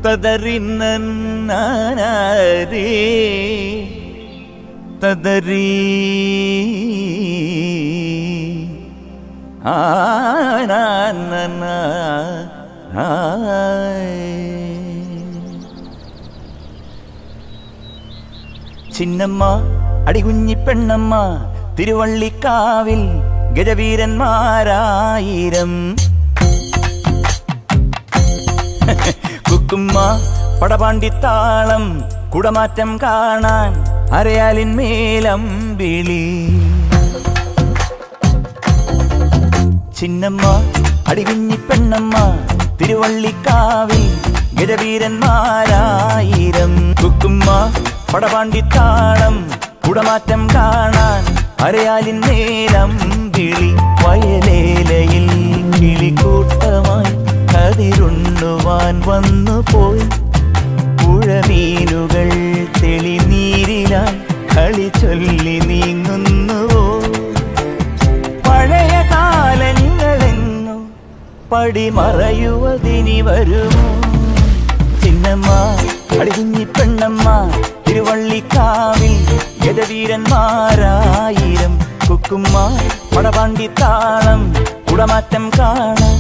തദറിന്നേ തദരീ ചിന്നമ്മ അടികുഞ്ഞിപ്പെണ്ണമ്മ തിരുവള്ളിക്കാവിൽ ഗജവീരന്മാരായിരം കുക്കുമ്മ പടപാണ്ടിത്താളം കുടമാറ്റം കാണാൻ അരയാലിന്മേലമ്പിളി ചിന്നമ്മ അടികുഞ്ഞിപ്പെണ്ണമ്മ തിരുവള്ളിക്കാവിൽ ഗജവീരന്മാരായിരം കുക്കുമ്മ പടപാണ്ടിത്താളം കുടമാറ്റം കാണാൻ അരയാലിന്മേലമ്പിളി വയലേലയിൽ കിളിക്കൂട്ടമായി കതിരുണ്ണുവാൻ വന്നുപോയി പുഴമീനുകൾ തെളിനീരിലായി കളി ചൊല്ലി നീങ്ങുന്നുവോ പഴയ കാലങ്ങളെങ്ങോ പടിമറയുവതിനി വരുമോ ചിന്നമ്മ അടികുഞ്ഞിപ്പെണ്ണമ്മ തിരുവള്ളിക്കാവിൽ ഗജവീരന്മാരായിരം കുക്കുമ്മ പടപാണ്ടിത്താളം കുടമാറ്റം കാണാൻ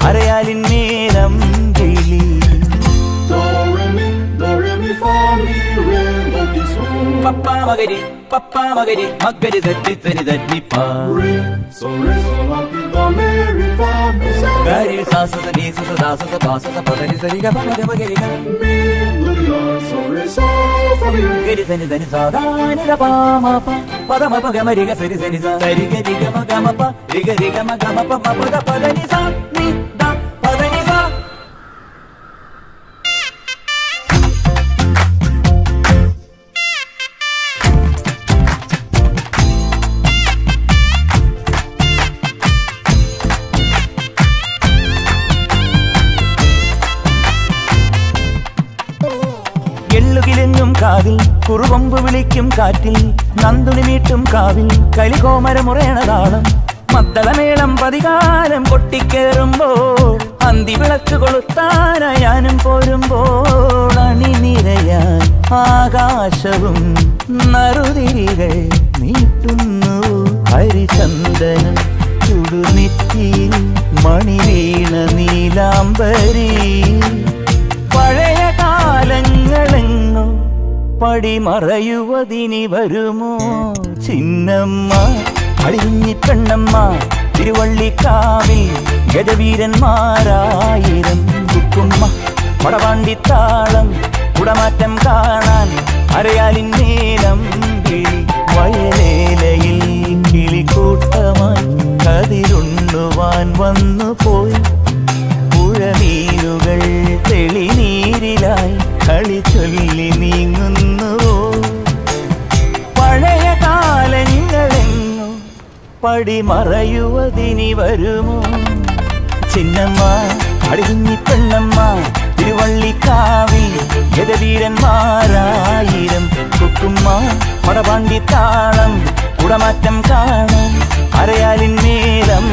അരയാലിന്മേലം കിളി പപ്പാ മകരി മകരി തട്ടി തനി തന്നിപ്പാ ഗരി സാസ നീ സസ ദാസ പാസ പദനി സരിഗ പദ മകരി ഗരി സനി ധനി സാധാനി പാമ പദമ പഗമരി ഗരി സനി സരി ഗരി ഗമ ഗമ പ ഗരി ഗമ ഗമ പ പദ പദനി സ നി ദ പദനി സ എള്ളുകിലെങ്ങും കാവിൽ കുറുവമ്പ് വിളിക്കും കാറ്റിൽ നന്ദുണി മീട്ടും കാവിൽ കലികോമരമുറയണതാളം മദ്ദളമേളം പതികാലം കൊട്ടിക്കേറുമ്പോൾ അന്തി വിളക്ക് കൊളുത്താനായാനും പോരുമ്പോൾ അണിനിരയാൻ ആകാശവും നറുതിരികൾ നീട്ടുന്നു ഹരിചന്ദനം ചുടുനെറ്റിയിൽ മണിവീണ നീലാംബരി പഴയ കാലങ്ങളെങ്ങോ പടിമറയുവതിനി വരുമോ ചിന്നമ്മ അടിഞ്ഞിപ്പെണ്ണമ്മ തിരുവള്ളിക്കാവിൽ ഗജവീരന്മാരായിരം കുക്കുമ്മ പടപാണ്ടിത്താളം കുടമാറ്റം കാണാൻ അരയാലിന്മേലം കിളി വയലേലയിൽ കിളിക്കൂട്ടമായി കതിരുണ്ണുവാൻ വന്നുപോയി പുഴമീനുകൾ തെളിനീരിലായി കളി ചൊല്ലി നീങ്ങുന്നുവോ പഴയ കാലങ്ങളെങ്ങോ പടിമറയുവതിനി വരുമോ ചിന്നമ്മ അടികുഞ്ഞിപ്പെണ്ണമ്മ തിരുവള്ളിക്കാവിൽ ഗജവീരന്മാരായിരം കുക്കുമ്മ പടപാണ്ടിത്താളം കുടമാറ്റം കാണാൻ അരയാലിന്മേലം